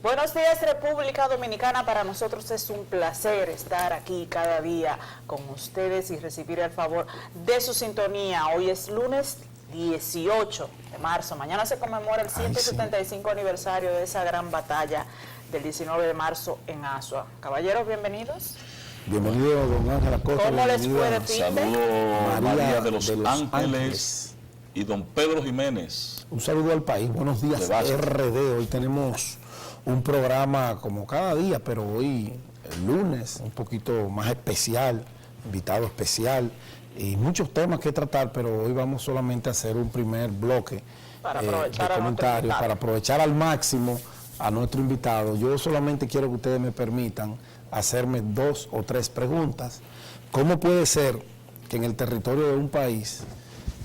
Buenos días, República Dominicana. Para nosotros es un placer estar aquí cada día con ustedes y recibir el favor de su sintonía. Hoy es lunes 18 de marzo. Mañana se conmemora el 175 aniversario de esa gran batalla del 19 de marzo en Asua. Caballeros, bienvenidos. Bienvenido, don Ángel Acosta. ¿Cómo les fue de fin? Saludos María de los Ángeles y don Pedro Jiménez. Un saludo al país. Buenos días, RD. Hoy tenemos un programa como cada día, pero hoy, el lunes, un poquito más especial, invitado especial, y muchos temas que tratar, pero hoy vamos solamente a hacer un primer bloque de comentarios para aprovechar al máximo a nuestro invitado. Yo solamente quiero que ustedes me permitan hacerme 2 o 3 preguntas. ¿Cómo puede ser que en el territorio de un país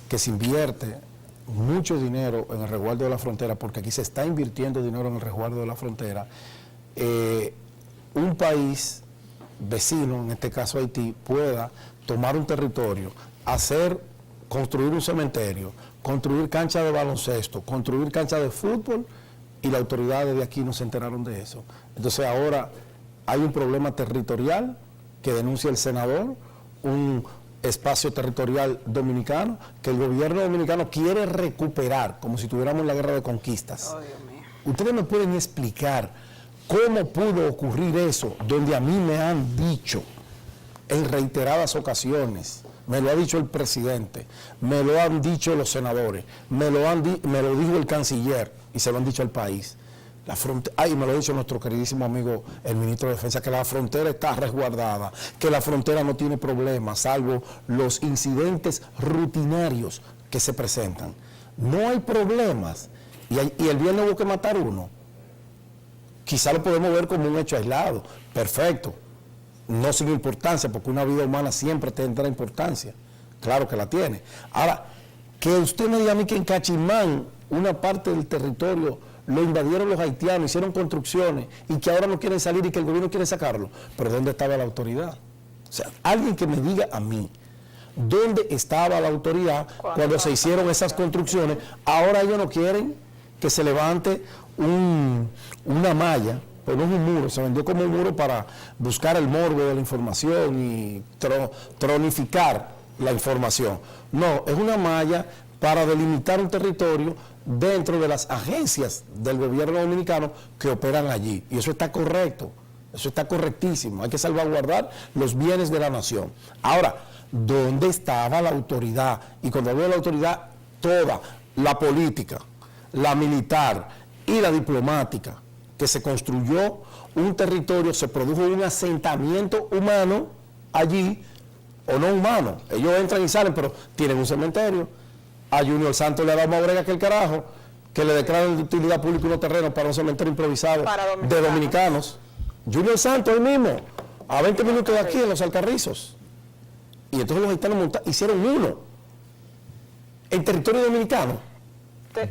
que se invierte mucho dinero en el resguardo de la frontera, porque aquí se está invirtiendo dinero en el resguardo de la frontera, un país vecino, en este caso Haití, pueda tomar un territorio, construir un cementerio, construir cancha de baloncesto, construir cancha de fútbol, y las autoridades de aquí no se enteraron de eso? Entonces ahora hay un problema territorial que denuncia el senador, un espacio territorial dominicano que el gobierno dominicano quiere recuperar, como si tuviéramos la guerra de conquistas. Oh, Dios mío. Ustedes me pueden explicar cómo pudo ocurrir eso, donde a mí me han dicho en reiteradas ocasiones, me lo ha dicho el presidente, me lo han dicho los senadores, me lo dijo el canciller y se lo han dicho al país. Y me lo ha dicho nuestro queridísimo amigo el ministro de Defensa, que la frontera está resguardada, que la frontera no tiene problemas, salvo los incidentes rutinarios que se presentan. No hay problemas. Y el viernes hubo que matar uno. Quizá lo podemos ver como un hecho aislado. Perfecto. No sin importancia, porque una vida humana siempre tendrá importancia. Claro que la tiene. Ahora, que usted me diga a mí que en Cachimán, una parte del territorio, lo invadieron los haitianos, hicieron construcciones y que ahora no quieren salir y que el gobierno quiere sacarlo. Pero ¿dónde estaba la autoridad? O sea, alguien que me diga a mí, ¿dónde estaba la autoridad cuando se hicieron esas construcciones? Ahora ellos no quieren que se levante una malla, pero no es un muro, se vendió como un muro para buscar el morbo de la información y tronificar la información. No, es una malla para delimitar un territorio dentro de las agencias del gobierno dominicano que operan allí. Y eso está correcto, eso está correctísimo. Hay que salvaguardar los bienes de la nación. Ahora, ¿dónde estaba la autoridad? Y cuando hablo de la autoridad, toda, la política, la militar y la diplomática, que se construyó un territorio, se produjo un asentamiento humano allí, o no humano. Ellos entran y salen, pero tienen un cementerio. A Junior Santos le ha dado más brega que el carajo, que le declaran de utilidad pública unos terrenos para un cementerio improvisado de dominicanos. Junior Santos, el mismo, a 20 minutos de aquí, en Los Alcarrizos. Y entonces los haitianos hicieron uno en territorio dominicano.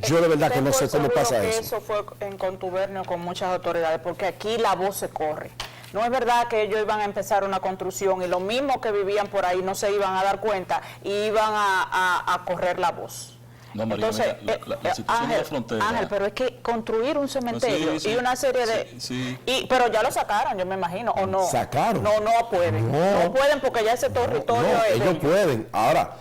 Yo de verdad que no sé cómo pasa eso. Eso fue en contubernio con muchas autoridades, porque aquí la voz se corre. No es verdad que ellos iban a empezar una construcción y los mismos que vivían por ahí no se iban a dar cuenta y iban a correr la voz. No, María, entonces, mira, la situación de la frontera. Ángel, pero es que construir un cementerio y una serie de... pero ya lo sacaron, yo me imagino, ¿o no? ¿Sacaron? No pueden. No pueden porque ya ese territorio es ellos pueden. Ahora,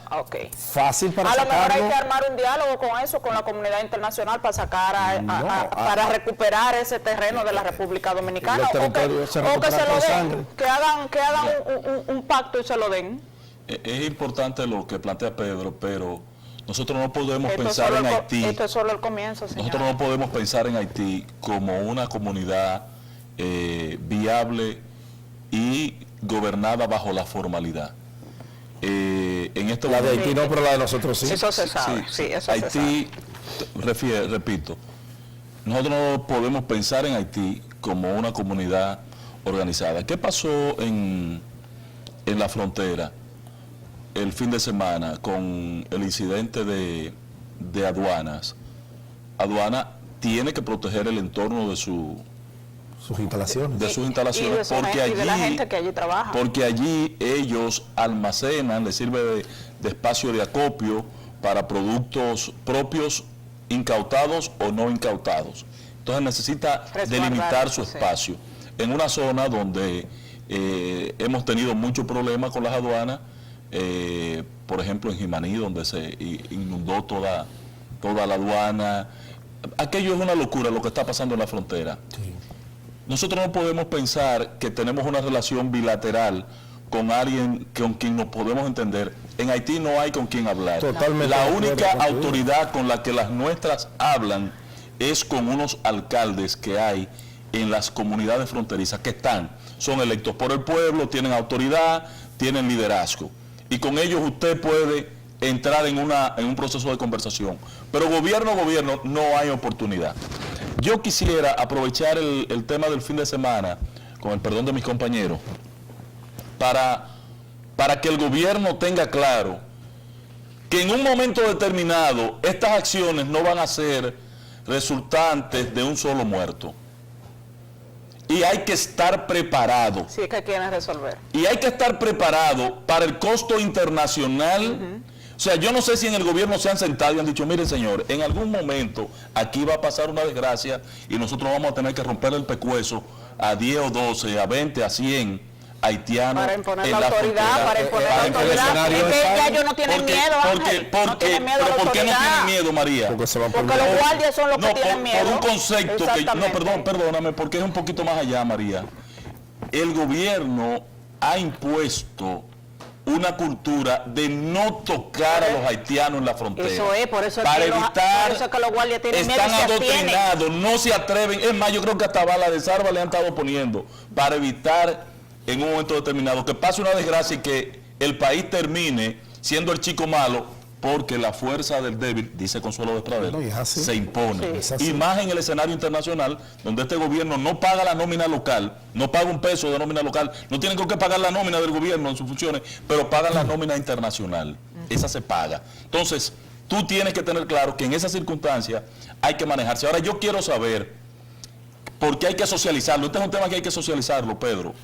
fácil para sacarlo. A lo mejor hay que armar un diálogo con eso, con la comunidad internacional para sacar, para recuperar ese terreno de la República Dominicana. O que se lo den, que hagan un pacto y se lo den. Es importante lo que plantea Pedro, pero nosotros no podemos pensar en Haití. Esto es solo el comienzo, señor. Nosotros no podemos pensar en Haití como una comunidad viable y gobernada bajo la formalidad. En este la de Haití no, pero la de nosotros sí. Eso se sabe. Sí, eso Haití, repito, nosotros no podemos pensar en Haití como una comunidad organizada. ¿Qué pasó en la frontera el fin de semana con el incidente de aduanas? Aduana tiene que proteger el entorno de sus instalaciones. Y de la gente que allí trabaja. Porque allí ellos almacenan, les sirve de espacio de acopio para productos propios incautados o no incautados. Entonces necesita delimitar su espacio. En una zona donde hemos tenido muchos problemas con las aduanas, por ejemplo en Jimaní, donde se inundó toda la aduana. Aquello es una locura lo que está pasando en la frontera. Sí. Nosotros no podemos pensar que tenemos una relación bilateral con alguien con quien nos podemos entender. En Haití no hay con quien hablar. Totalmente. La única autoridad con la que las nuestras hablan es con unos alcaldes que hay en las comunidades fronterizas que son electos por el pueblo, tienen autoridad, tienen liderazgo. Y con ellos usted puede entrar en un proceso de conversación. Pero gobierno a gobierno no hay oportunidad. Yo quisiera aprovechar el tema del fin de semana, con el perdón de mis compañeros, para que el gobierno tenga claro que en un momento determinado estas acciones no van a ser resultantes de un solo muerto. Y hay que estar preparado. Si es que quieren resolver. Y hay que estar preparado para el costo internacional. O sea, yo no sé si en el gobierno se han sentado y han dicho, miren señor, en algún momento aquí va a pasar una desgracia y nosotros vamos a tener que romper el pescuezo a 10 o 12, a 20, a 100 haitianos. Para imponer la autoridad, para imponer la autoridad. Es que ya ellos no tienen miedo, Ángel. No tienen miedo a la autoridad. ¿Por qué no tienen miedo, María? Porque los guardias son los que tienen miedo. Por un concepto que... No, perdóname, porque es un poquito más allá, María. El gobierno ha impuesto una cultura de no tocar a los haitianos en la frontera. Eso es, por eso es para que evitar, por eso es que los guardias tienen miedo. Están adoctrinados, no se atreven. Es más, yo creo que hasta bala de salva le han estado poniendo para evitar en un momento determinado que pase una desgracia y que el país termine siendo el chico malo, porque la fuerza del débil, dice Consuelo Despradel, se impone. Sí. Y más en el escenario internacional, donde este gobierno no paga la nómina local, no paga un peso de nómina local, no tienen con qué pagar la nómina del gobierno en sus funciones, pero pagan la nómina internacional. Esa se paga. Entonces, tú tienes que tener claro que en esas circunstancias hay que manejarse. Ahora, yo quiero saber por qué hay que socializarlo. Este es un tema que hay que socializarlo, Pedro.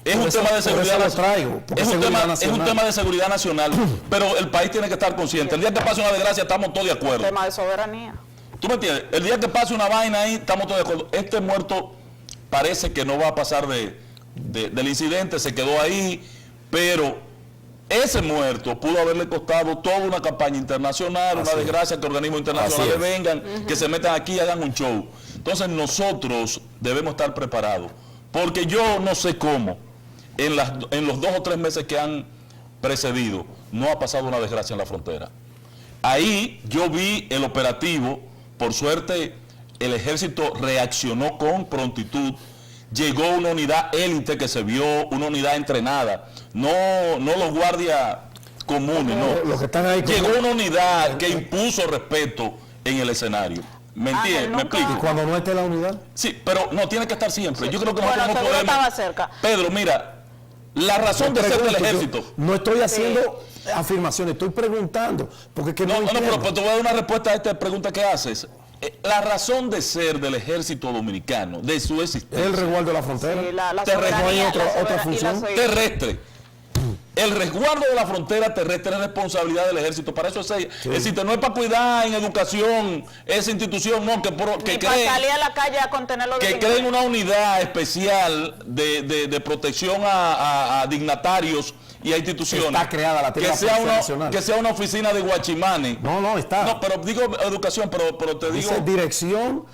Es un tema de seguridad nacional. Es un tema de seguridad nacional, pero el país tiene que estar consciente. El día que pase una desgracia estamos todos de acuerdo. Un tema de soberanía. ¿Tú me entiendes? El día que pase una vaina ahí estamos todos de acuerdo. Este muerto parece que no va a pasar del incidente, se quedó ahí, pero ese muerto pudo haberle costado toda una campaña internacional, una desgracia que organismos internacionales vengan, que se metan aquí y hagan un show. Entonces nosotros debemos estar preparados, porque yo no sé cómo. En los 2 o 3 meses que han precedido, no ha pasado una desgracia en la frontera. Ahí yo vi el operativo, por suerte el ejército reaccionó con prontitud, llegó una unidad élite que se vio, una unidad entrenada, no los guardias comunes, no. Los que están ahí llegó una unidad que impuso respeto en el escenario. ¿Me entiendes? ¿Me explico? ¿Y cuando no esté la unidad? Sí, pero no, tiene que estar siempre. Sí. Yo creo que nosotros no podemos... Estaba cerca. Pedro, mira, la razón de ser del ejército... No estoy haciendo afirmaciones, estoy preguntando. Porque que no, pero te voy a dar una respuesta a esta pregunta que haces. La razón de ser del ejército dominicano, de su existencia... ¿Es el resguardo de la frontera? Sí, ¿No hay otra función? Terrestre. El resguardo de la frontera terrestre es responsabilidad del ejército. Para eso existe. No es para cuidar en educación esa institución, no, que creen, salir a la calle a contenerlo que creen una unidad especial de protección a dignatarios y a instituciones. Está creada la que sea una oficina de Guachimane. No está. No, pero digo educación, pero te digo... Dice Dirección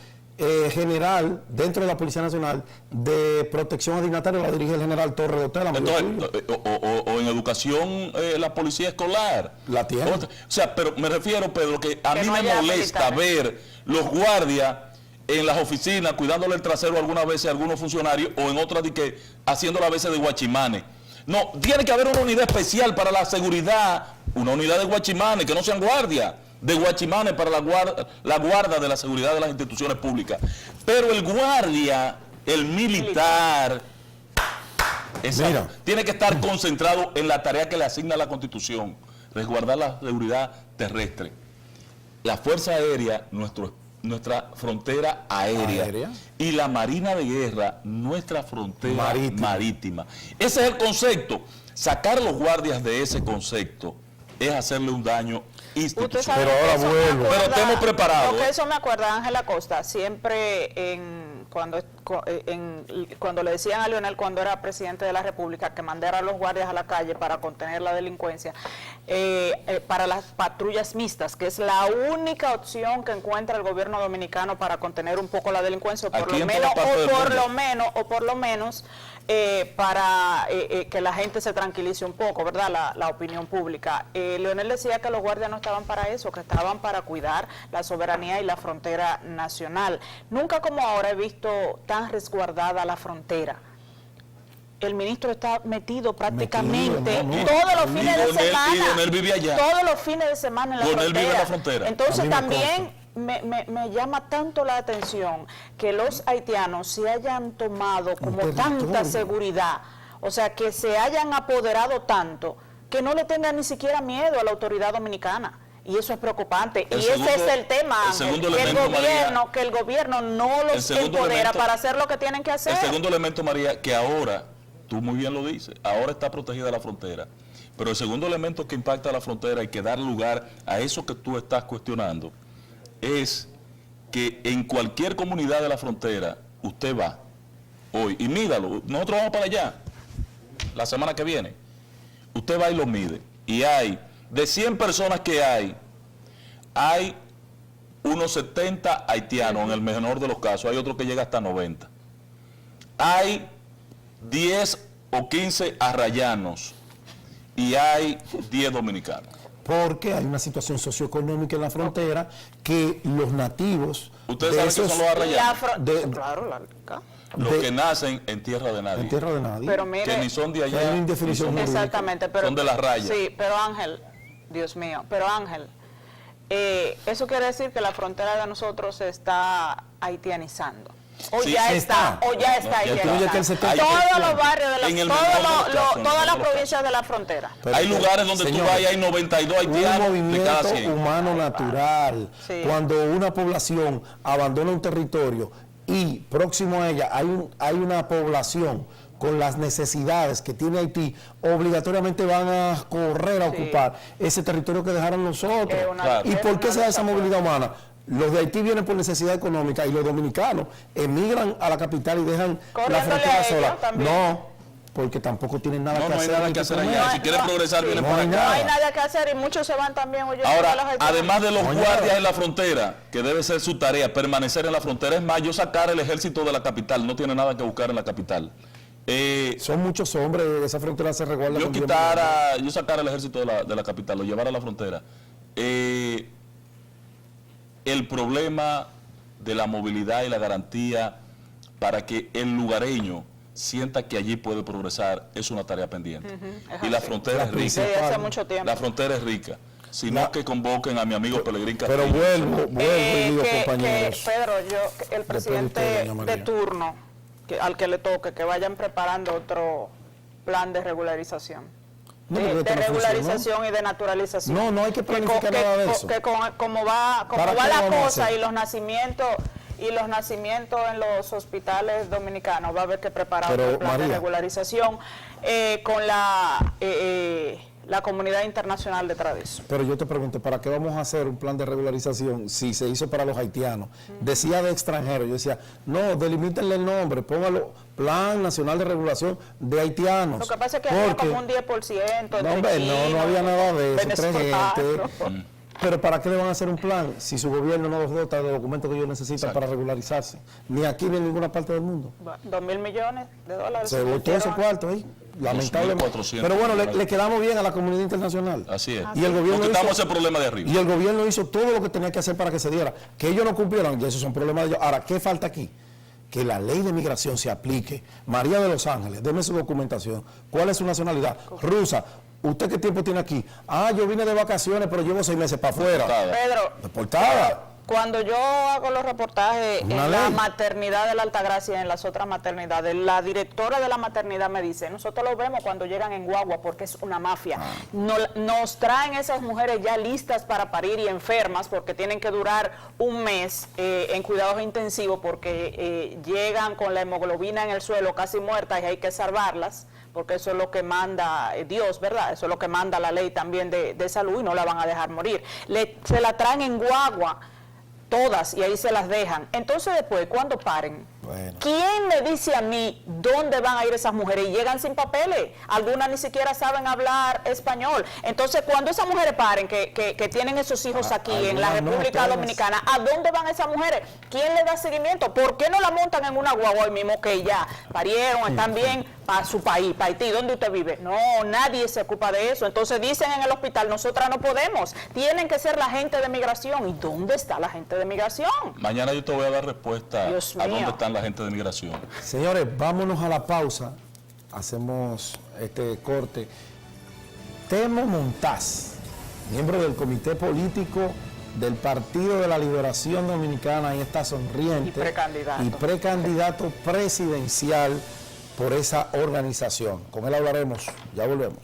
General dentro de la Policía Nacional de Protección a Dignatarios, la dirige el general Torres de Hotel. O en educación la policía escolar. La tiene. O sea, pero me refiero, Pedro, que a mí me molesta ver los guardias en las oficinas cuidándole el trasero algunas veces a algunos funcionarios o en otras haciendo a veces de guachimane. No, tiene que haber una unidad especial para la seguridad, una unidad de guachimane, que no sean guardias de guachimane para la guarda de la seguridad de las instituciones públicas. Pero el guardia, el militar, tiene que estar concentrado en la tarea que le asigna la Constitución, resguardar la seguridad terrestre. La Fuerza Aérea, nuestra frontera aérea, y la Marina de Guerra, nuestra frontera marítima. Ese es el concepto. Sacar los guardias de ese concepto es hacerle un daño Usted sabe institucional. Pero ahora que eso me vuelvo. acuerda- Pero estemos preparados, Porque ¿eh? eso me acuerda a Ángela Costa, siempre cuando le decían a Leonel cuando era presidente de la República que mandara a los guardias a la calle para contener la delincuencia, para las patrullas mixtas, que es la única opción que encuentra el gobierno dominicano para contener un poco la delincuencia, o por Aquí lo en menos, todas partes del o por lo menos para que la gente se tranquilice un poco, ¿verdad? La opinión pública. Leonel decía que los guardias no estaban para eso, que estaban para cuidar la soberanía y la frontera nacional. Nunca como ahora he visto tan resguardada la frontera. El ministro está metido prácticamente todos los fines de semana. Y Leonel vive allá. Todos los fines de semana en la Leonel frontera. vive en la frontera. Entonces A mí me también me llama tanto la atención que los haitianos se hayan tomado como tanta seguridad, o sea, que se hayan apoderado tanto, que no le tengan ni siquiera miedo a la autoridad dominicana. Y eso es preocupante. El Y segundo- ese es el tema, el Ángel, segundo que elemento, el gobierno no los segundo empodera elemento- para hacer lo que tienen que hacer. El segundo elemento, María, que ahora, tú muy bien lo dices, ahora está protegida la frontera, pero el segundo elemento que impacta a la frontera y que da lugar a eso que tú estás cuestionando, es que en cualquier comunidad de la frontera, usted va hoy, y mídalo, nosotros vamos para allá, la semana que viene, usted va y lo mide, y hay, de 100 personas que hay unos 70 haitianos, en el menor de los casos, hay otro que llega hasta 90. Hay 10 o 15 arrayanos y hay 10 dominicanos. Porque hay una situación socioeconómica en la frontera que los nativos... Ustedes de saben que esos- son los arrayanos, Claro, acá. los de- que nacen en tierra de nadie, en tierra de nadie. Pero que mire, ni son de Hay allá, una ni indefinición son, jurídica. exactamente, pero son de las rayas. Sí, pero Ángel, Dios mío, pero Ángel, eso quiere decir que la frontera de nosotros se está haitianizando. O Sí, ya sí está, está. o ya está No, ya está. Incluye que el haitianizando. 70%. Todos los barrios de En el la, menor de los casos, en el todas menor las de los provincias de la frontera. Pero hay que, lugares donde señores, tú vas y hay 92 un haitianos de cada movimiento 100. humano natural. Sí. Cuando una población abandona un territorio y próximo a ella hay una población con las necesidades que tiene Haití, obligatoriamente van a correr a ocupar ese territorio que dejaron nosotros. Claro. ¿Y por qué se da esa movilidad humana? Los de Haití vienen por necesidad económica y los dominicanos emigran a la capital y dejan la Corriéndole frontera a ellos sola. también. No, porque tampoco tienen nada No, que no hay hacer. nada en que este hacer momento. allá. Si quieren progresar, sí, vienen no por hay acá. No hay nada que hacer y muchos se van también huyendo de los Ahora, haitianos. además de los Coño. guardias en la frontera, que debe ser su tarea, permanecer en la frontera, es más, yo sacar el ejército de la capital, no tiene nada que buscar en la capital. Son muchos hombres, esa frontera se resguarda. Yo con tiempo. yo sacar el ejército de la capital, lo llevar a la frontera. El problema de la movilidad y la garantía para que el lugareño sienta que allí puede progresar es una tarea pendiente. es Y la así. frontera es Sí, rica. hace mucho tiempo. La frontera es rica. Si no, La- que convoquen a mi amigo Pelegrín Pero Castillo. vuelvo y digo, que compañeros. Pedro, el presidente usted, doña María. de turno, al que le toque, que vayan preparando otro plan de regularización. No, de porque esto no regularización y de naturalización. No, no hay que planificar nada de eso. Como va ¿Para qué la lo vamos a cosa hacer? y los nacimientos en los hospitales dominicanos, va a haber que preparar Pero, un plan de María. regularización con la comunidad internacional detrás de eso. Pero yo te pregunto, ¿para qué vamos a hacer un plan de regularización si se hizo para los haitianos? Decía de extranjeros, yo decía, no, delimítenle el nombre, póngalo, Plan Nacional de Regulación de Haitianos. Lo que pasa es que había Porque- como un 10%. No, entre hombre, no chinos, había nada de eso, entre venezolanos. gente. Pero ¿para qué le van a hacer un plan si su gobierno no los dota de documentos que ellos necesitan Exacto. para regularizarse? Ni aquí ni en ninguna parte del mundo. 2.000 millones de dólares. Se votó ese metieron. cuarto ahí, lamentablemente. 2.400 Pero bueno, millones. le quedamos bien a la comunidad internacional. Así es. Y el gobierno Porque estamos hizo- ese problema de arriba. Y el gobierno hizo todo lo que tenía que hacer para que se diera. Que ellos no cumplieron, y esos son problemas de ellos. Ahora, ¿qué falta aquí? Que la ley de migración se aplique. María de Los Ángeles, deme su documentación. ¿Cuál es su nacionalidad? Rusa. ¿Usted qué tiempo tiene aquí? Ah, yo vine de vacaciones, pero llevo 6 meses para afuera. Deportada. Pedro, Deportada. Cuando yo hago los reportajes Una en la ley. maternidad de la Altagracia y en las otras maternidades, la directora de la maternidad me dice, nosotros lo vemos cuando llegan en guagua porque es una mafia. Nos traen esas mujeres ya listas para parir y enfermas porque tienen que durar un mes en cuidados intensivos porque llegan con la hemoglobina en el suelo casi muertas y hay que salvarlas, porque eso es lo que manda Dios, ¿verdad? Eso es lo que manda la ley también de salud y no la van a dejar morir. Se la traen en guagua todas y ahí se las dejan. Entonces después, cuando paren, Bueno. ¿quién me dice a mí dónde van a ir esas mujeres? Y llegan sin papeles. Algunas ni siquiera saben hablar español. Entonces, cuando esas mujeres paren, que tienen esos hijos aquí en la algunas no, República todas. Dominicana, ¿a dónde van esas mujeres? ¿Quién le da seguimiento? ¿Por qué no la montan en una guagua hoy mismo que ya parieron, están bien para su país, para Haití? ¿Dónde usted vive? No, nadie se ocupa de eso. Entonces dicen en el hospital, nosotras no podemos. Tienen que ser la gente de migración. ¿Y dónde está la gente de migración? Mañana yo te voy a dar respuesta Dios a mío. dónde están la gente de migración. Señores, vámonos a la pausa. Hacemos este corte. Temo Montaz, miembro del Comité Político del Partido de la Liberación Dominicana, ahí está sonriente. Y precandidato presidencial por esa organización. Con él hablaremos. Ya volvemos.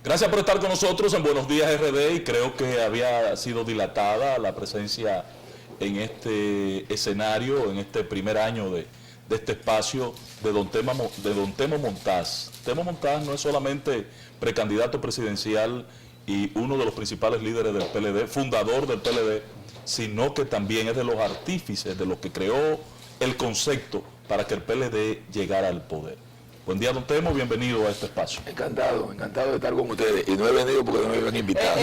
Gracias por estar con nosotros en Buenos Días RD, y creo que había sido dilatada la presencia en este escenario, en este primer año de este espacio de don Temo Montaz. Temo Montaz no es solamente precandidato presidencial y uno de los principales líderes del PLD, fundador del PLD, sino que también es de los artífices, de los que creó el concepto para que el PLD llegara al poder. Buen día, don Temo, bienvenido a este espacio. Encantado de estar con ustedes. Y no he venido porque no me habían invitado.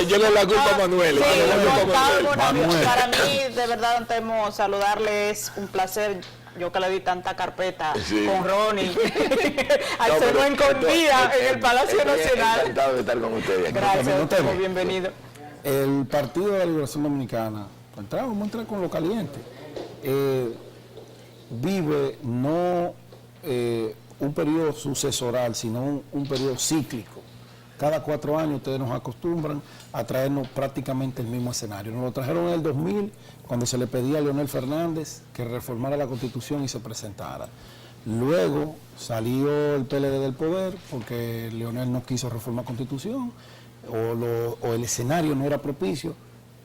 Yo le la culpa a Manuel. Sí, Yo le la culpa a Manuel. para mí, de verdad, don Temo, saludarle es un placer. Yo que le di tanta carpeta Sí. con Ronnie, al No, ser pero buen escondida en el Palacio Nacional. Encantado de estar con ustedes. Gracias, don Temo, Temo. bienvenido. El Partido de la Liberación Dominicana, vamos a entrar con lo caliente, vive no un periodo sucesoral, sino un periodo cíclico. Cada 4 años ustedes nos acostumbran a traernos prácticamente el mismo escenario. Nos lo trajeron en el 2000, cuando se le pedía a Leonel Fernández que reformara la Constitución y se presentara. Luego salió el PLD del poder porque Leonel no quiso reformar Constitución o el escenario no era propicio,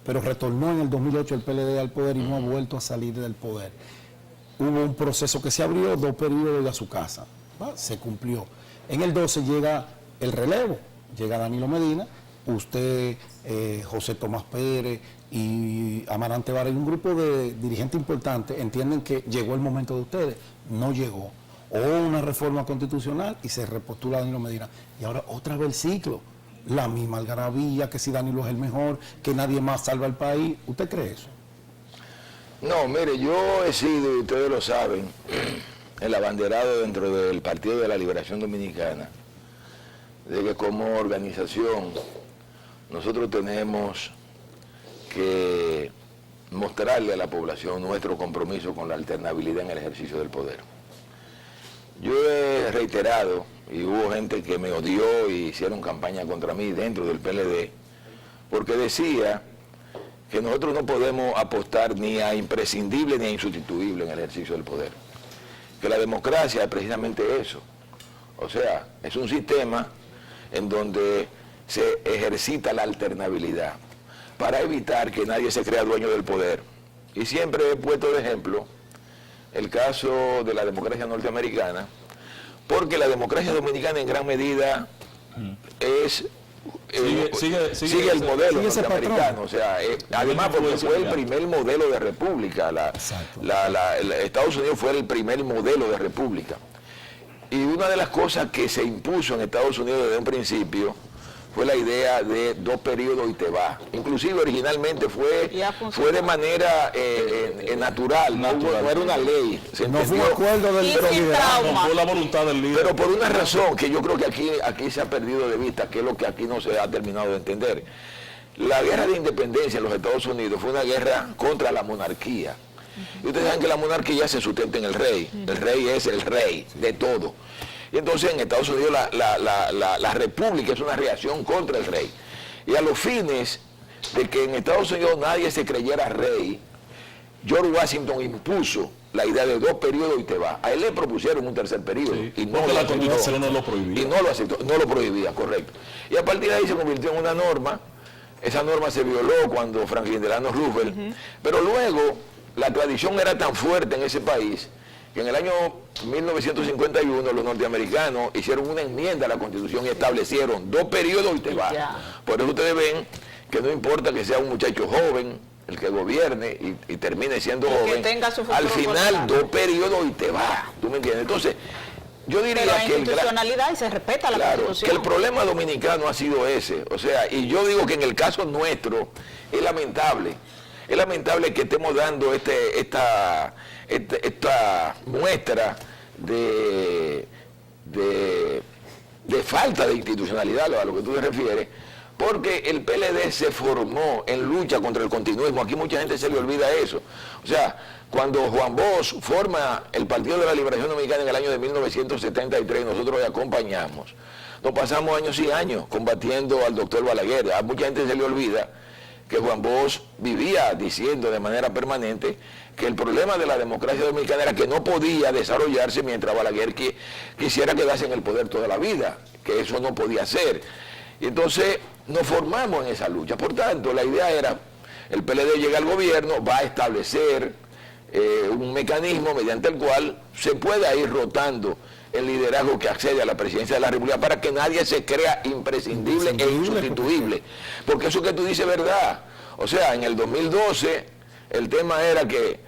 pero retornó en el 2008 el PLD al poder y no ha vuelto a salir del poder. Hubo un proceso que se abrió, 2 periodos a su casa, se cumplió. En el 12 llega el relevo, llega Danilo Medina, usted, José Tomás Pérez y Amarante Vara y un grupo de dirigentes importantes entienden que llegó el momento de ustedes, no llegó. O una reforma constitucional y se repostula Danilo Medina. Y ahora otra vez el ciclo, la misma algarabía, que si Danilo es el mejor, que nadie más salva al país. ¿Usted cree eso? No, mire, yo he sido, y ustedes lo saben, el abanderado dentro del Partido de la Liberación Dominicana, de que como organización nosotros tenemos que mostrarle a la población nuestro compromiso con la alternabilidad en el ejercicio del poder. Yo he reiterado, y hubo gente que me odió y hicieron campaña contra mí dentro del PLD, porque decía que nosotros no podemos apostar ni a imprescindible ni a insustituible en el ejercicio del poder. Que la democracia es precisamente eso. O sea, es un sistema en donde se ejercita la alternabilidad para evitar que nadie se crea dueño del poder. Y siempre he puesto de ejemplo el caso de la democracia norteamericana, porque la democracia dominicana en gran medida es sigue el modelo norteamericano, o sea, además porque fue el primer modelo de república, Estados Unidos fue el primer modelo de república. Y una de las cosas que se impuso en Estados Unidos desde un principio fue la idea de 2 periodos y te vas. Inclusive originalmente fue de manera natural, no era una ley. No fue un acuerdo del No fue la voluntad del líder. pero por una razón que yo creo que aquí se ha perdido de vista, que es lo que aquí no se ha terminado de entender. La guerra de independencia en los Estados Unidos fue una guerra contra la monarquía. Y ustedes saben que la monarquía se sustenta en el rey. El rey es el rey de todo. Y entonces en Estados Unidos la república es una reacción contra el rey. Y a los fines de que en Estados Unidos nadie se creyera rey, George Washington impuso la idea de 2 periodos y te va. A él le propusieron un tercer periodo. Sí, y no porque lo la aceptó. Constitución no lo prohibía. Y no lo aceptó, no lo prohibía, correcto. Y a partir de ahí se convirtió en una norma. Esa norma se violó cuando Franklin Delano Roosevelt. Pero luego la tradición era tan fuerte en ese país que en el año 1951 los norteamericanos hicieron una enmienda a la Constitución y establecieron 2 periodos y te va. Por eso ustedes ven que no importa que sea un muchacho joven, el que gobierne y termine siendo joven, al final 2 periodos y te va. ¿Tú me entiendes? Entonces, yo diría pero hay que institucionalidad y se respeta la Constitución. Que el problema dominicano ha sido ese. O sea, y yo digo que en el caso nuestro es lamentable. Es lamentable que estemos dando esta muestra de falta de institucionalidad a lo que tú te refieres, porque el PLD se formó en lucha contra el continuismo. Aquí mucha gente se le olvida eso. O sea, cuando Juan Bosch forma el Partido de la Liberación Dominicana en el año de 1973, nosotros le acompañamos. Nos pasamos años y años combatiendo al doctor Balaguer. A mucha gente se le olvida que Juan Bosch vivía diciendo de manera permanente que el problema de la democracia dominicana era que no podía desarrollarse mientras Balaguer quisiera quedarse en el poder toda la vida, que eso no podía ser. Y entonces nos formamos en esa lucha. Por tanto, la idea era, el PLD llega al gobierno, va a establecer un mecanismo mediante el cual se pueda ir rotando el liderazgo que accede a la presidencia de la República para que nadie se crea imprescindible e insustituible. Porque eso que tú dices es verdad. O sea, en el 2012 el tema era que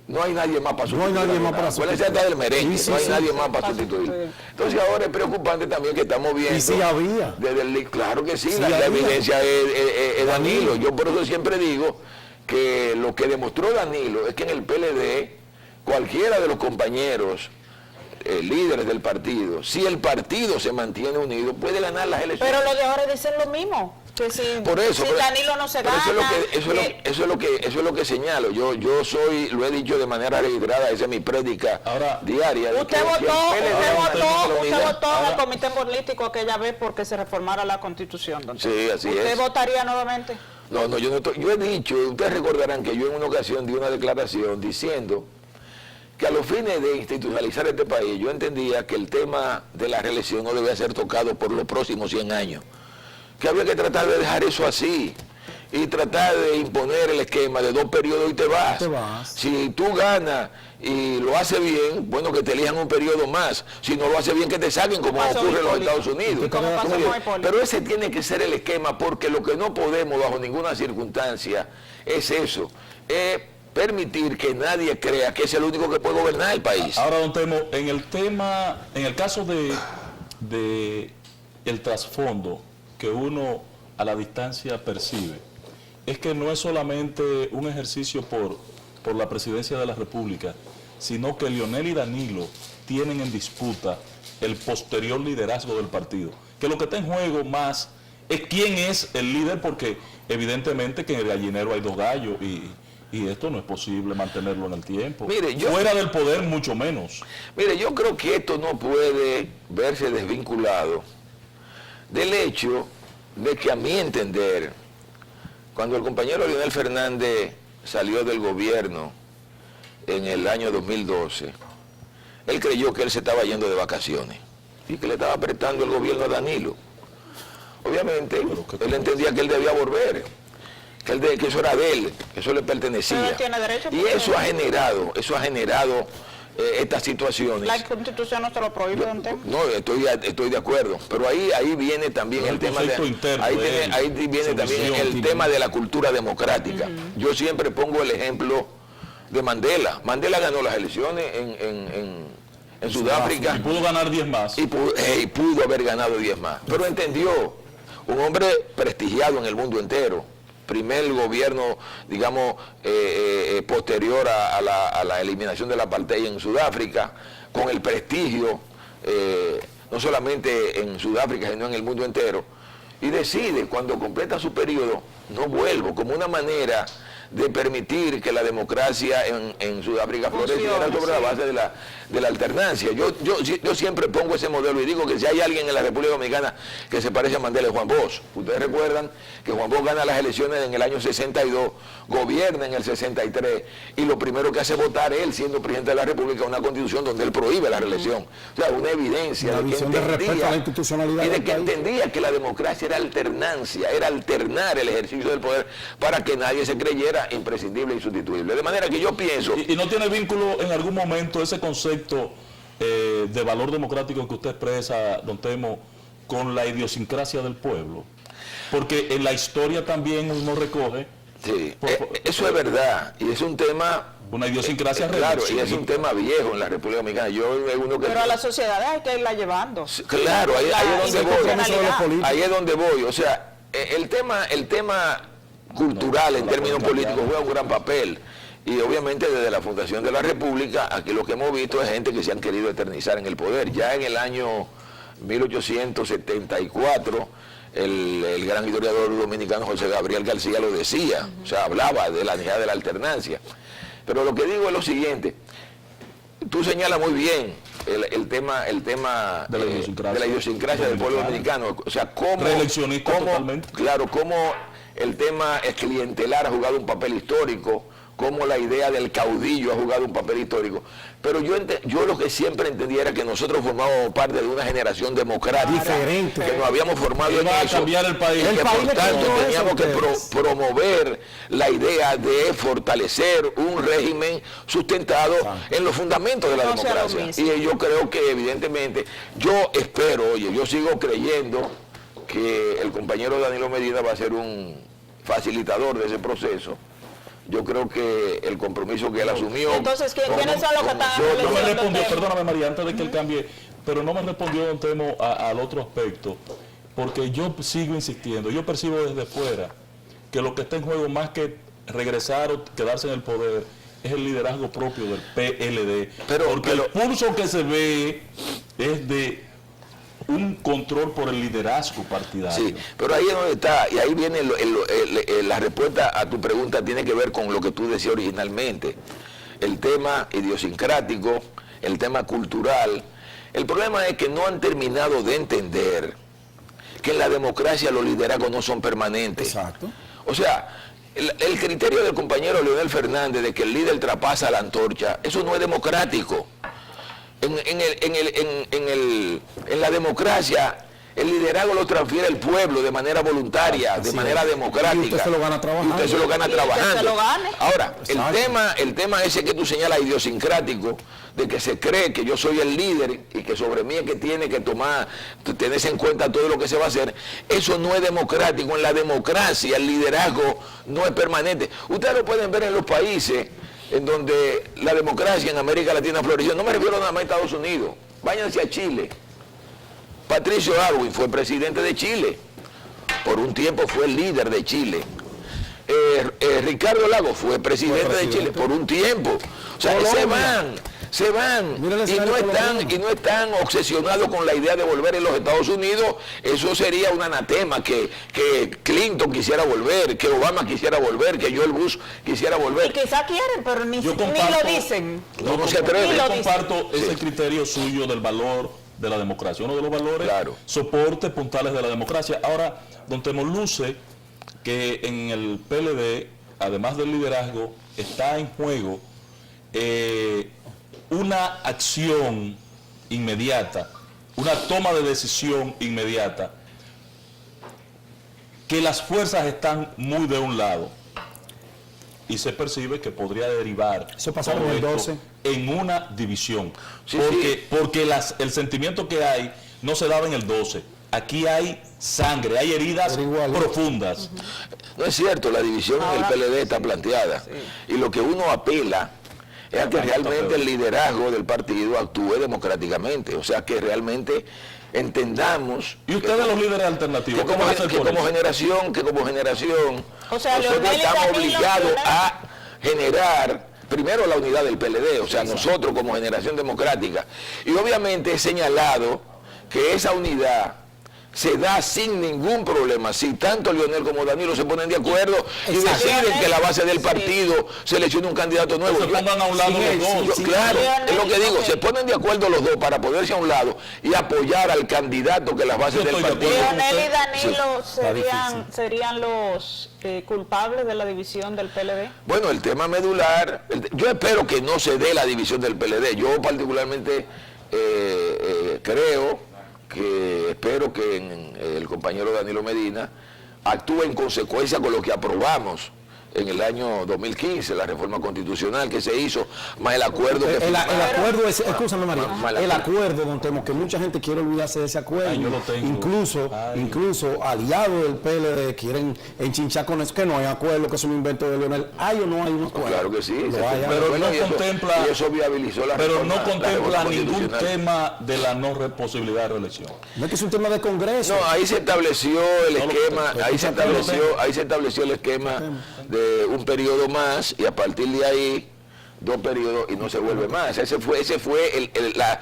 no hay nadie más para sustituir. No hay nadie más para sustituir. Del merengue, Sí, no hay sí, nadie más para sustituir. Entonces ahora es preocupante también que estamos viendo. Y sí había. Claro que sí, Sí la había. evidencia es Danilo. Yo por eso siempre digo que lo que demostró Danilo es que en el PLD cualquiera de los compañeros líderes del partido, si el partido se mantiene unido, puede ganar las elecciones. Pero los de ahora dicen lo mismo. Que si, Por eso, si Danilo no se gana. Eso es lo que señalo. Yo lo he dicho de manera reiterada, esa es mi prédica diaria. Usted votó en el comité político aquella vez porque se reformara la Constitución, don Teo. Sí, así es. ¿Usted votaría nuevamente? No, yo no estoy, yo he dicho, ustedes recordarán que yo en una ocasión di una declaración diciendo que a los fines de institucionalizar este país, yo entendía que el tema de la reelección no debía ser tocado por los próximos 100 años. Que había que tratar de dejar eso así y tratar de imponer el esquema de 2 periodos y te vas. Si tú ganas y lo haces bien, bueno, que te elijan un periodo más. Si no lo haces bien, que te saquen, como ocurre en los Estados Unidos. Pero ese tiene que ser el esquema, porque lo que no podemos bajo ninguna circunstancia es eso. Permitir que nadie crea que es el único que puede gobernar el país. Ahora, don Temo, en el caso de el trasfondo que uno a la distancia percibe, es que no es solamente un ejercicio por la presidencia de la República, sino que Leonel y Danilo tienen en disputa el posterior liderazgo del partido. Que lo que está en juego más es quién es el líder, porque evidentemente que en el gallinero hay 2 gallos y esto no es posible mantenerlo en el tiempo. Mire, fuera del poder mucho menos. Mire, yo creo que esto no puede verse desvinculado del hecho de que, a mi entender, cuando el compañero Leonel Fernández salió del gobierno en el año 2012, él creyó que él se estaba yendo de vacaciones y que le estaba apretando el gobierno a Danilo. Obviamente, él entendía que él debía volver, que eso era de él, que eso le pertenecía. Pero él tiene derecho, y eso ha generado estas situaciones. La Constitución no se lo prohíbe, don Temo. No, estoy de acuerdo, pero ahí viene también el tema de la cultura democrática. Yo siempre pongo el ejemplo de Mandela. Mandela ganó las elecciones en Sudáfrica. Y pudo ganar 10 más. Y pudo haber ganado 10 más. Pero entendió, un hombre prestigiado en el mundo entero, primer gobierno, digamos, posterior a la eliminación del apartheid en Sudáfrica, con el prestigio, no solamente en Sudáfrica, sino en el mundo entero. y decide cuando completa su periodo, no vuelvo, como una manera de permitir que la democracia en Sudáfrica floreciera sobre la base de la alternancia. Yo siempre pongo ese modelo y digo que si hay alguien en la República Dominicana que se parece a Mandela, es Juan Bosch. Ustedes recuerdan que Juan Bosch gana las elecciones en el año 62, gobierna en el 63, y lo primero que hace votar él, siendo presidente de la República, una constitución donde él prohíbe la reelección. O sea, una evidencia de que entendía, la institucionalidad y de que entendía que la democracia era alternancia, era alternar el ejercicio del poder para que nadie se creyera imprescindible e insustituible. De manera que yo pienso... ¿Y no tiene vínculo en algún momento ese concepto de valor democrático que usted expresa, don Temo, con la idiosincrasia del pueblo? Porque en la historia también uno recoge... Sí, eso es verdad, y es un tema... Una idiosincrasia claro, y es un tema viejo en la República Dominicana. Pero a la sociedad hay que irla llevando. Claro, ahí es donde voy. Ahí es donde voy. O sea, el tema cultural en términos políticos juega un gran papel. Y obviamente desde la fundación de la República, aquí lo que hemos visto es gente que se han querido eternizar en el poder. Ya en el año 1874, el gran historiador dominicano José Gabriel García lo decía, o sea, hablaba de la necesidad de la alternancia. Pero lo que digo es lo siguiente, tú señalas muy bien el tema de la idiosincrasia del pueblo dominicano, o sea, cómo el tema clientelar ha jugado un papel histórico, cómo la idea del caudillo ha jugado un papel histórico. Pero yo lo que siempre entendía era que nosotros formábamos parte de una generación democrática, diferente, que nos habíamos formado en eso, cambiar el país. y que por tanto teníamos que promover la idea de fortalecer un régimen sustentado en los fundamentos de la democracia. Y yo creo que evidentemente, yo espero, yo sigo creyendo que el compañero Danilo Medina va a ser un facilitador de ese proceso. Yo creo que el compromiso que él asumió... Entonces, ¿quiénes son los que están... No me respondió, perdóname María, antes de que él cambie, pero no me respondió, don Temo, al otro aspecto, porque yo sigo insistiendo, yo percibo desde fuera que lo que está en juego, más que regresar o quedarse en el poder, es el liderazgo propio del PLD, porque el pulso que se ve es de un control por el liderazgo partidario. Sí, pero ahí es donde está, y ahí viene la respuesta a tu pregunta, tiene que ver con lo que tú decías originalmente, el tema idiosincrático, el tema cultural. El problema es que no han terminado de entender que en la democracia los liderazgos no son permanentes. Exacto. O sea, el criterio del compañero Leonel Fernández de que el líder traspasa la antorcha, eso no es democrático. En la democracia, el liderazgo lo transfiere el pueblo de manera voluntaria, de manera democrática. Y usted se lo gana trabajando. Usted se lo gana trabajando. Ahora, exacto, el tema ese que tú señalas idiosincrático, de que se cree que yo soy el líder y que sobre mí es que tiene que tenerse en cuenta todo lo que se va a hacer, eso no es democrático. En la democracia el liderazgo no es permanente. Ustedes lo pueden ver en los países en donde la democracia en América Latina floreció. No me refiero nada más a Estados Unidos. Váyanse a Chile. Patricio Aylwin fue presidente de Chile. Por un tiempo fue el líder de Chile. Ricardo Lagos fue presidente de Chile por un tiempo. O sea, se van y no están obsesionados con la idea de volver a los Estados Unidos. Eso sería un anatema, que Clinton quisiera volver, que Obama quisiera volver, que George Bush quisiera volver. Y quizá quieren, pero ni lo dicen. No se atreven. Yo comparto ese criterio suyo del valor de la democracia, uno de los valores, soportes puntales de la democracia. Ahora, don Temo, luce que en el PLD, además del liderazgo, está en juego una acción inmediata, una toma de decisión inmediata, que las fuerzas están muy de un lado y se percibe que podría derivar eso pasaba en el 12 en una división, sí, porque el sentimiento que hay no se daba en el 12. Aquí hay sangre, hay heridas profundas. No es cierto, la división en el PLD está planteada. Y lo que uno apela es a que realmente el liderazgo del partido actúe democráticamente. O sea, que realmente entendamos... ¿Y ustedes los líderes alternativos? Que como generación, o sea, nosotros estamos obligados a generar primero la unidad del PLD, o sea, nosotros como generación democrática. Y obviamente he señalado que esa unidad se da sin ningún problema. Si tanto Leonel como Danilo se ponen de acuerdo y deciden que la base del partido seleccione un candidato nuevo. Se pongan a un lado los dos. Claro, es lo que digo, se ponen de acuerdo los dos para poderse a un lado y apoyar al candidato que las bases del partido. Leonel y Danilo serían los culpables de la división del PLD. Bueno, el tema medular, yo espero que no se dé la división del PLD. Yo particularmente espero que el compañero Danilo Medina actúe en consecuencia con lo que aprobamos en el año 2015, la reforma constitucional que se hizo, más el acuerdo que el acuerdo es, escúchame María, el acuerdo, don Temo, que mucha gente quiere olvidarse de ese acuerdo. Yo lo tengo. Incluso aliados del PLD quieren enchinchar con eso, que no hay acuerdo, que es un invento de Leonel. ¿Hay o no hay un acuerdo? Claro que sí. Pero no contempla, y eso viabilizó la pero reforma, no contempla ningún tema de la no posibilidad de reelección. No es que es un tema de Congreso. No, ahí se estableció el esquema, ahí se estableció el esquema de un periodo más y a partir de ahí 2 periodos y no se vuelve más. Ese fue la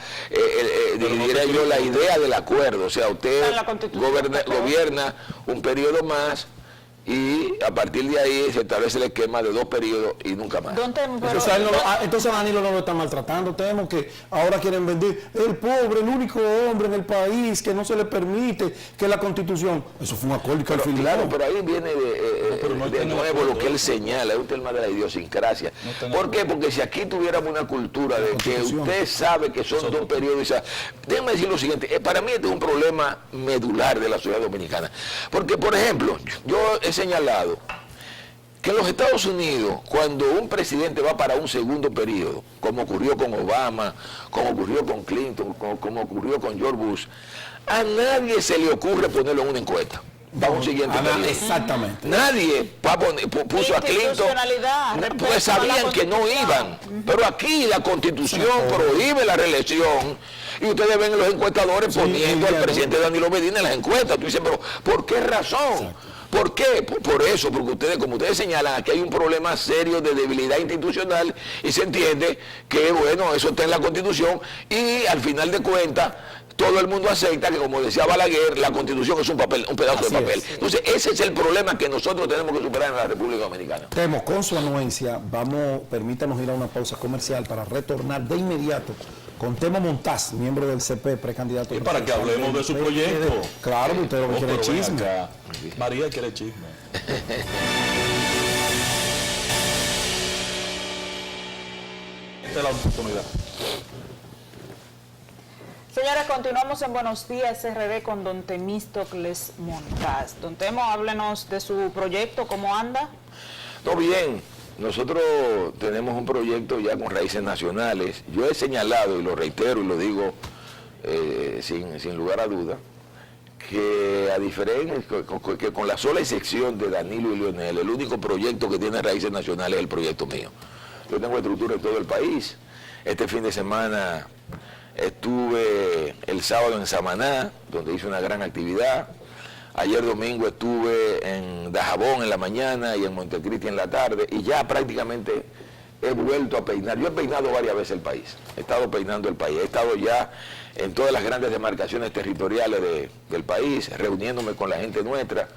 idea del acuerdo. O sea, usted gobierna un periodo más y a partir de ahí se establece el esquema de 2 periodos y nunca más. Entonces Danilo no lo está maltratando. Temo que ahora quieren vender el pobre, el único hombre en el país que no se le permite que la Constitución. Eso fue un acuerdo que al fin claro, pero ahí viene de nuevo lo que él señala, es un tema de la idiosincrasia. ¿Por qué? Porque si aquí tuviéramos una cultura de que usted sabe que son 2 periodos, déjeme decir lo siguiente, para mí este es un problema medular de la sociedad dominicana. Porque, por ejemplo, yo he señalado que en los Estados Unidos, cuando un presidente va para un segundo periodo, como ocurrió con Obama, como ocurrió con Clinton, como ocurrió con George Bush, a nadie se le ocurre ponerlo en una encuesta para un siguiente periodo. Exactamente. Nadie puso a Clinton, pues sabían que no iban. Pero aquí la Constitución prohíbe la reelección y ustedes ven a los encuestadores poniendo al presidente Danilo Medina en las encuestas. Tú dices, pero ¿por qué razón? ¿Por qué? Por eso, porque ustedes, como ustedes señalan, aquí hay un problema serio de debilidad institucional y se entiende que, bueno, eso está en la Constitución y al final de cuentas todo el mundo acepta que, como decía Balaguer, la Constitución es un pedazo de papel. Entonces, ese es el problema que nosotros tenemos que superar en la República Dominicana. Temo, con su anuencia, permítanos ir a una pausa comercial para retornar de inmediato con Temo Montaz, miembro del CP, precandidato. Y para que hablemos de su proyecto. Claro, usted lo que quiere chisme. María quiere chisme. Esta es la oportunidad. Señora, continuamos en Buenos Días RD con don Temístocles Montaz. Don Temo, háblenos de su proyecto, ¿cómo anda? No, bien. Nosotros tenemos un proyecto ya con raíces nacionales. Yo he señalado, y lo reitero y lo digo sin lugar a duda, que a diferencia, que con la sola excepción de Danilo y Leonel, el único proyecto que tiene raíces nacionales es el proyecto mío. Yo tengo estructura en todo el país. Este fin de semana estuve el sábado en Samaná, donde hice una gran actividad. Ayer domingo estuve en Dajabón en la mañana y en Montecristi en la tarde y ya prácticamente he vuelto a peinar. Yo he peinado varias veces el país, he estado peinando el país, he estado ya en todas las grandes demarcaciones territoriales del país, reuniéndome con la gente nuestra.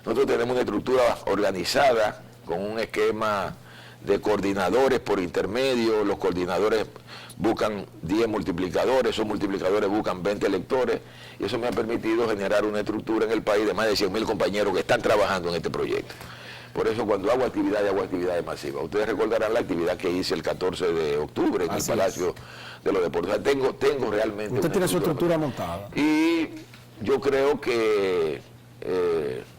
Nosotros tenemos una estructura organizada con un esquema de coordinadores por intermedio. Los coordinadores buscan 10 multiplicadores, esos multiplicadores buscan 20 electores, y eso me ha permitido generar una estructura en el país de más de 100.000 compañeros que están trabajando en este proyecto. Por eso cuando hago actividades masivas. Ustedes recordarán la actividad que hice el 14 de octubre en el Palacio de los Deportes. O sea, tengo realmente... Usted tiene su estructura montada. Y yo creo que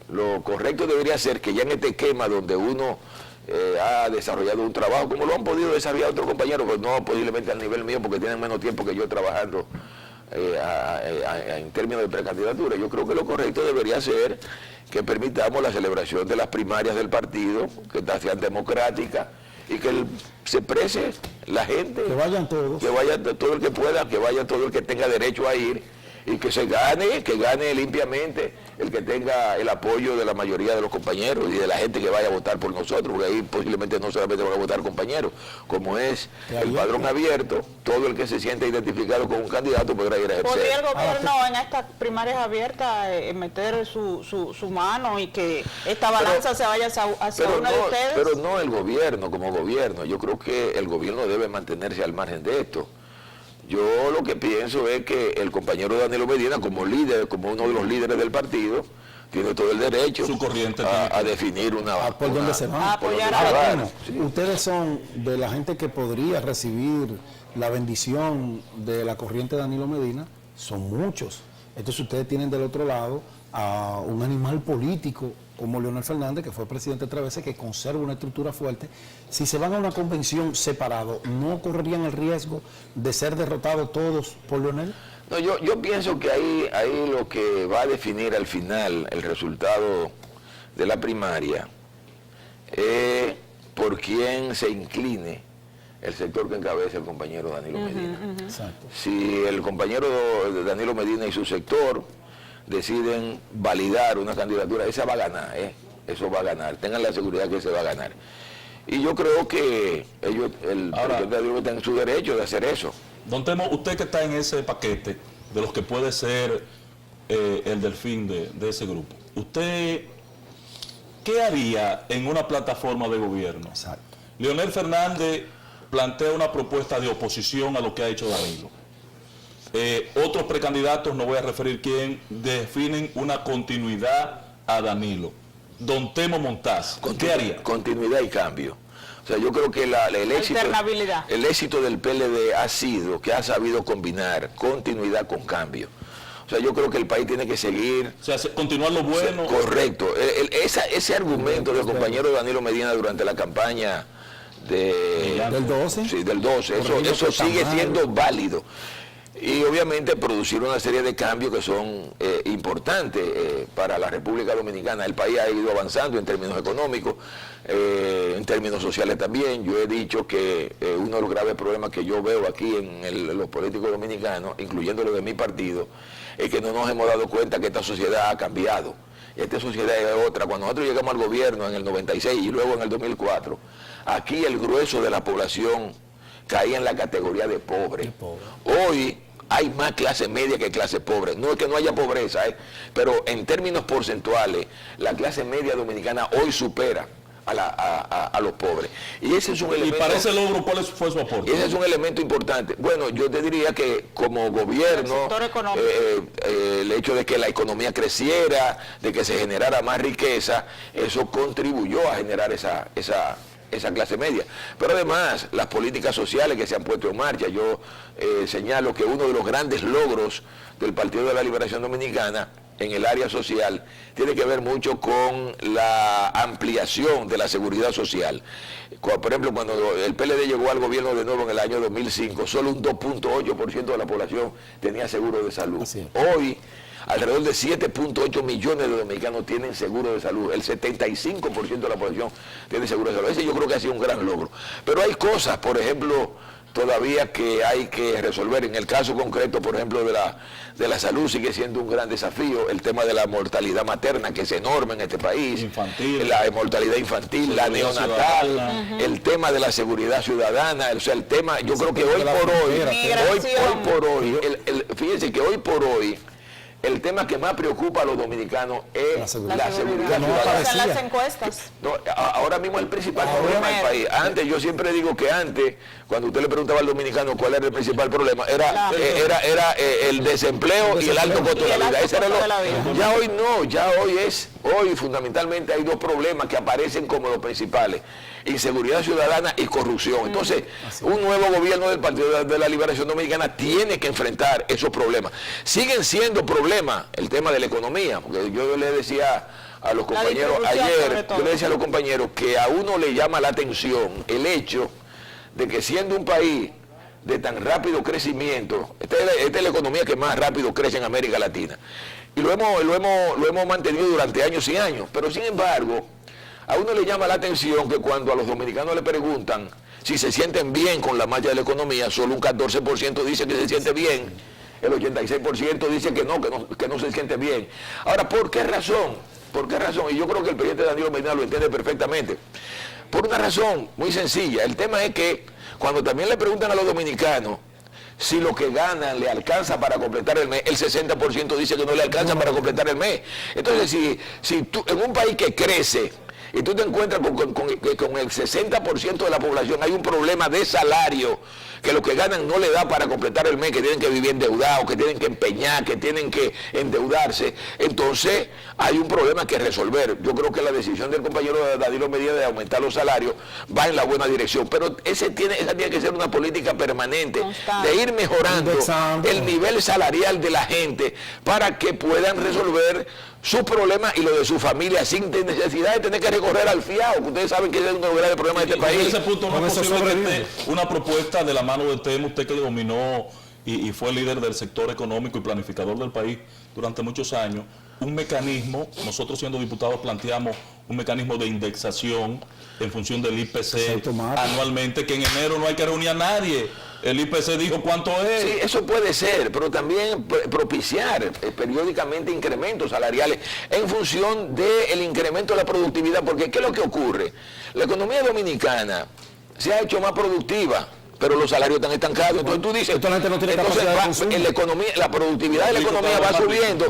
lo correcto debería ser que ya en este esquema donde uno ha desarrollado un trabajo, como lo han podido desarrollar otros compañeros, pues no posiblemente al nivel mío, porque tienen menos tiempo que yo trabajando en términos de precandidatura. Yo creo que lo correcto debería ser que permitamos la celebración de las primarias del partido, que sean democráticas y que se exprese la gente. Que vayan todos. Que vaya todo el que pueda, que vaya todo el que tenga derecho a ir. y que gane limpiamente el que tenga el apoyo de la mayoría de los compañeros y de la gente que vaya a votar por nosotros, porque ahí posiblemente no solamente van a votar compañeros, como es el padrón abierto, todo el que se siente identificado con un candidato podrá ir a ejercer. ¿Podría el gobierno en estas primarias abiertas meter su mano y que esta balanza se vaya hacia uno de ustedes? Pero no el gobierno como gobierno, yo creo que el gobierno debe mantenerse al margen de esto. Yo lo que pienso es que el compañero Danilo Medina, como líder, como uno de los líderes del partido, tiene todo el derecho Su corriente a definir por dónde se van. A apoyar Ahora, bueno, ustedes son de la gente que podría recibir la bendición de la corriente de Danilo Medina, son muchos. Entonces ustedes tienen del otro lado a un animal político como Leonel Fernández, que fue presidente 3 veces, que conserva una estructura fuerte. Si se van a una convención separado, ¿no correrían el riesgo de ser derrotados todos por Leonel? No, yo pienso que ahí lo que va a definir al final el resultado de la primaria es por quién se incline el sector que encabeza el compañero Danilo Medina. Exacto. Si el compañero Danilo Medina y su sector deciden validar una candidatura, esa va a ganar, eso va a ganar, tengan la seguridad que se va a ganar. Y yo creo que ellos, el presidente Danilo está en su derecho de hacer eso. Don Temo, usted que está en ese paquete de los que puede ser el delfín de ese grupo, ¿usted qué haría en una plataforma de gobierno? Exacto. Leonel Fernández plantea una propuesta de oposición a lo que ha hecho Danilo. Otros precandidatos, no voy a referir quién, definen una continuidad a Danilo. Don Temo Montaz, ¿qué haría? Continuidad y cambio. O sea, yo creo que el éxito del PLD ha sido que ha sabido combinar continuidad con cambio. O sea, yo creo que el país tiene que seguir... O sea, continuar lo bueno. Correcto. Ese argumento del compañero Danilo Medina durante la campaña del 12. Sí, del 12. Eso sigue siendo válido. Y obviamente producir una serie de cambios que son importantes para la República Dominicana. El país ha ido avanzando en términos económicos, en términos sociales también. Yo he dicho que uno de los graves problemas que yo veo aquí en los políticos dominicanos, incluyendo los de mi partido, es que no nos hemos dado cuenta que esta sociedad ha cambiado. Esta sociedad es otra. Cuando nosotros llegamos al gobierno en el 96 y luego en el 2004, aquí el grueso de la población caía en la categoría de pobre. Hoy hay más clase media que clase pobre. No es que no haya pobreza, pero en términos porcentuales, la clase media dominicana hoy supera a los pobres. Y ese es un elemento. ¿Y para ese logro cuál fue su aporte? Ese es un elemento importante. Bueno, yo te diría que como gobierno, el hecho de que la economía creciera, de que se generara más riqueza, eso contribuyó a generar esa clase media. Pero además, las políticas sociales que se han puesto en marcha, yo señalo que uno de los grandes logros del Partido de la Liberación Dominicana en el área social tiene que ver mucho con la ampliación de la seguridad social. Por ejemplo, cuando el PLD llegó al gobierno de nuevo en el año 2005, solo un 2.8% de la población tenía seguro de salud. Hoy, alrededor de 7.8 millones de dominicanos tienen seguro de salud. El 75% de la población tiene seguro de salud. Ese yo creo que ha sido un gran logro. Pero hay cosas, por ejemplo, todavía que hay que resolver. En el caso concreto, por ejemplo, de la salud sigue siendo un gran desafío. El tema de la mortalidad materna, que es enorme en este país. Infantil. La mortalidad infantil, la neonatal, el tema de la seguridad ciudadana. O sea, el tema, yo creo que hoy por hoy, fíjense que hoy por hoy, el tema que más preocupa a los dominicanos es la seguridad ciudadana. Las encuestas. No, ahora mismo es el principal problema del país. Antes, yo siempre digo que antes, cuando usted le preguntaba al dominicano cuál era el principal problema, era el desempleo y el alto costo de la vida. Ese era ya hoy no, hoy fundamentalmente hay dos problemas que aparecen como los principales: inseguridad ciudadana y corrupción. Entonces, un nuevo gobierno del Partido de la Liberación Dominicana tiene que enfrentar esos problemas. Siguen siendo problemas el tema de la economía, porque yo le decía a los compañeros ayer, que a uno le llama la atención el hecho de que siendo un país de tan rápido crecimiento, esta es la economía que más rápido crece en América Latina, y lo hemos mantenido durante años y años, pero sin embargo, a uno le llama la atención que cuando a los dominicanos le preguntan si se sienten bien con la marcha de la economía, solo un 14% dice que se siente bien. el 86% dice que no se siente bien. Ahora, ¿por qué razón? ¿Por qué razón? Y yo creo que el presidente Danilo Medina lo entiende perfectamente. Por una razón muy sencilla. El tema es que cuando también le preguntan a los dominicanos si lo que ganan le alcanza para completar el mes, el 60% dice que no le alcanza para completar el mes. Entonces, si tú, en un país que crece, y tú te encuentras con el 60% de la población hay un problema de salario, que lo que ganan no le da para completar el mes, que tienen que vivir endeudados, que tienen que empeñar, que tienen que endeudarse, entonces hay un problema que resolver. Yo creo que la decisión del compañero Danilo Medina de aumentar los salarios va en la buena dirección, pero esa tiene que ser una política permanente, de ir mejorando el nivel salarial de la gente para que puedan resolver sus problemas y lo de su familia sin necesidad de tener que recorrer al fiado, que ustedes saben que es uno de los grandes problemas de este país. En ese punto no es posible que esté una propuesta de la mano de usted que dominó y fue líder del sector económico y planificador del país durante muchos años, un mecanismo, nosotros siendo diputados planteamos un mecanismo de indexación en función del IPC anualmente, que en enero no hay que reunir a nadie. El IPC dijo cuánto es. Sí, eso puede ser, pero también propiciar periódicamente incrementos salariales en función del incremento de la productividad, porque ¿qué es lo que ocurre? La economía dominicana se ha hecho más productiva, pero los salarios están estancados. Entonces tú dices, la productividad de la economía va subiendo,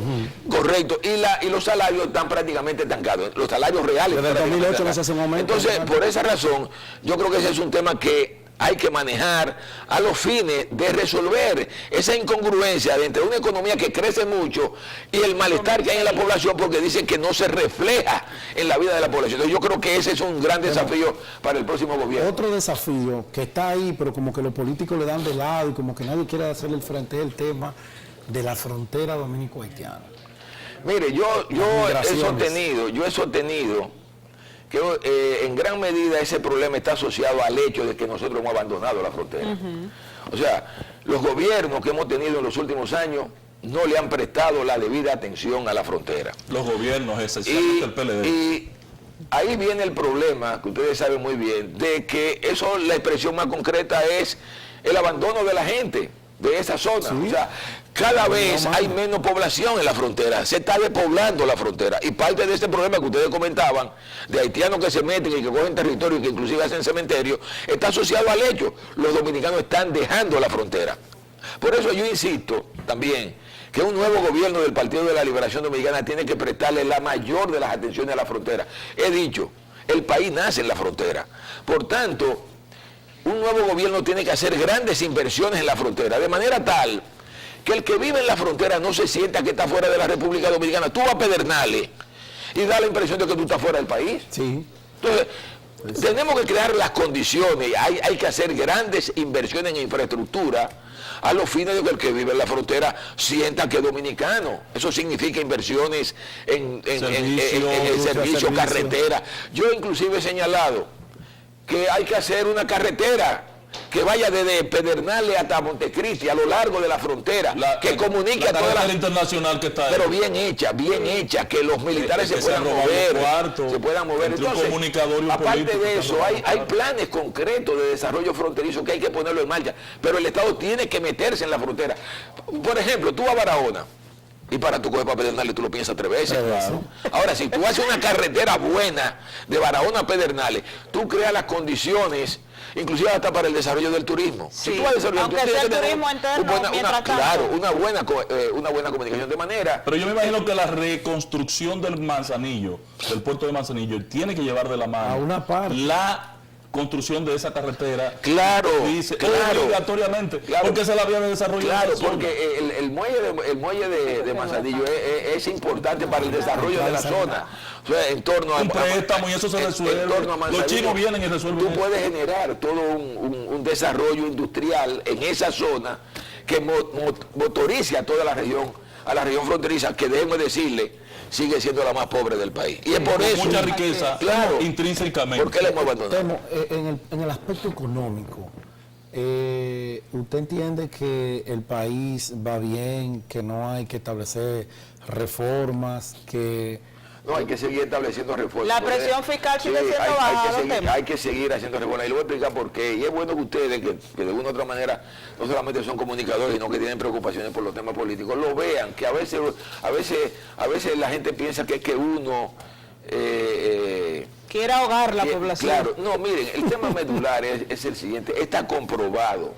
correcto, y los salarios están prácticamente estancados, los salarios reales. Desde el 2008 no se hace un aumento. Entonces, por esa razón, yo creo que ese es un tema que hay que manejar a los fines de resolver esa incongruencia entre una economía que crece mucho y el malestar que hay en la población, porque dicen que no se refleja en la vida de la población. Entonces yo creo que ese es un gran desafío para el próximo gobierno. Otro desafío que está ahí, pero como que los políticos le dan de lado y como que nadie quiere hacerle el frente, es el tema de la frontera dominico-haitiana. Mire, yo he sostenido que en gran medida ese problema está asociado al hecho de que nosotros hemos abandonado la frontera. O sea, los gobiernos que hemos tenido en los últimos años no le han prestado la debida atención a la frontera. Los gobiernos, esencialmente el PLD. Y ahí viene el problema, que ustedes saben muy bien, de que eso, la expresión más concreta es el abandono de la gente de esa zona. Sí. O sea, cada vez hay menos población en la frontera, se está despoblando la frontera, y parte de este problema que ustedes comentaban, de haitianos que se meten y que cogen territorio y que inclusive hacen cementerio, está asociado al hecho, los dominicanos están dejando la frontera. Por eso yo insisto también que un nuevo gobierno del Partido de la Liberación Dominicana tiene que prestarle la mayor de las atenciones a la frontera. He dicho, el país nace en la frontera, por tanto, un nuevo gobierno tiene que hacer grandes inversiones en la frontera, de manera tal que el que vive en la frontera no se sienta que está fuera de la República Dominicana. Tú vas a Pedernales y da la impresión de que tú estás fuera del país. Sí. Entonces, tenemos que crear las condiciones, hay que hacer grandes inversiones en infraestructura a los fines de que el que vive en la frontera sienta que es dominicano. Eso significa inversiones en servicio, carretera. Yo inclusive he señalado que hay que hacer una carretera que vaya desde Pedernales hasta Montecristi, a lo largo de la frontera, que comunique a toda la internacional que está ahí. Pero bien hecha, que los militares se puedan mover. Entonces, aparte de eso, hay planes concretos de desarrollo fronterizo que hay que ponerlo en marcha, pero el Estado tiene que meterse en la frontera. Por ejemplo, tú a Barahona, y para tu coger para Pedernales tú lo piensas 3 veces. Claro. Ahora, si tú haces una carretera buena de Barahona a Pedernales, tú creas las condiciones, inclusive hasta para el desarrollo del turismo. Sí. Si tú vas a desarrollar el turismo interno, una buena comunicación de manera. Pero yo me imagino que la reconstrucción del Manzanillo, del puerto de Manzanillo, tiene que llevar de la mano a una parte la construcción de esa carretera. Claro, obligatoriamente, porque se la había desarrollado. Claro, porque el muelle de Manzanillo es importante para el desarrollo de la zona. O sea, en torno a un préstamo y eso se resuelve. Los chinos vienen y resuelven. Tú puedes generar todo un desarrollo industrial en esa zona que motorice a toda la región fronteriza, que debemos decirle sigue siendo la más pobre del país. Y es por eso. Mucha riqueza, claro, intrínsecamente. ¿Por qué la hemos abandonado? En el aspecto económico, ¿usted entiende que el país va bien, que no hay que establecer reformas, que No, hay que seguir estableciendo reformas. La presión fiscal sigue siendo baja, hay que seguir haciendo reformas. Y le voy a explicar por qué. Y es bueno que ustedes, que de una u otra manera no solamente son comunicadores, sino que tienen preocupaciones por los temas políticos, lo vean, que a veces la gente piensa que es que uno... quiere ahogar la población. Claro, no, miren, el tema medular es el siguiente. Está comprobado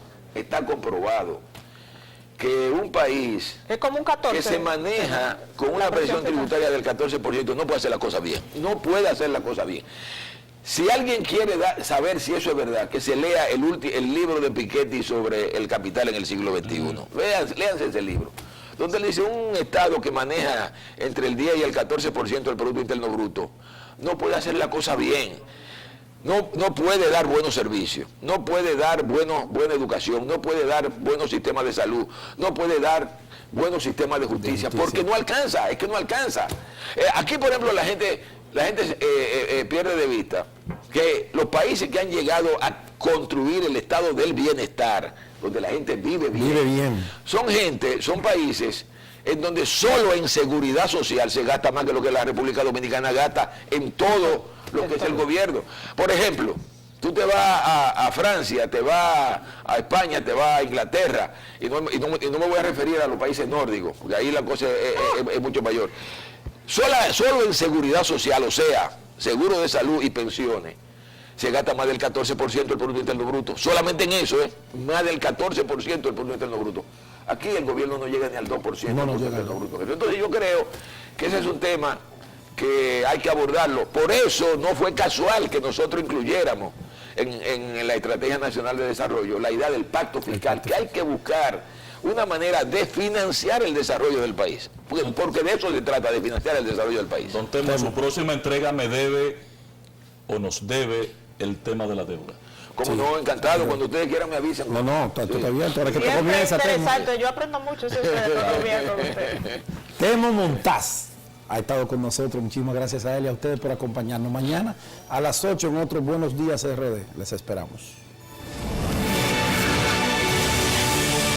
que un país es como un 14, que se maneja con una presión tributaria del 14% no puede hacer la cosa bien. No puede hacer la cosa bien. Si alguien quiere saber si eso es verdad, que se lea el libro de Piketty sobre el capital en el siglo XXI. Léanse ese libro, donde él dice un Estado que maneja entre el 10 y el 14% del Producto Interno Bruto no puede hacer la cosa bien. No puede dar buenos servicios, no puede dar buena educación, no puede dar buenos sistemas de salud, no puede dar buenos sistemas de justicia, porque no alcanza, es que no alcanza. Aquí, por ejemplo, la gente pierde de vista que los países que han llegado a construir el estado del bienestar, donde la gente vive bien, son países en donde solo en seguridad social se gasta más que lo que la República Dominicana gasta en todo lo que es el gobierno. Por ejemplo, tú te vas a Francia, te vas a España, te vas a Inglaterra, y no me voy a referir a los países nórdicos, porque ahí la cosa es mucho mayor. Solo en seguridad social, o sea, seguro de salud y pensiones, se gasta más del 14% del Producto Interno Bruto. Solamente en eso, más del 14% del Producto Interno Bruto. Aquí el gobierno no llega ni al 2% del Producto Interno Bruto. Entonces yo creo que ese es un tema que hay que abordarlo. Por eso no fue casual que nosotros incluyéramos en la Estrategia Nacional de Desarrollo la idea del pacto fiscal, que hay que buscar una manera de financiar el desarrollo del país. Porque de eso se trata, de financiar el desarrollo del país. Don Temo, su próxima entrega me debe o nos debe el tema de la deuda. Como sí, no, encantado, cuando ustedes quieran me avisan. No, está bien, ahora que te comienza. Interesante, yo aprendo mucho si ustedes todo bien con usted. Temo Montaz ha estado con nosotros, muchísimas gracias a él y a ustedes por acompañarnos. Mañana a las 8 en otro Buenos Días RD, les esperamos.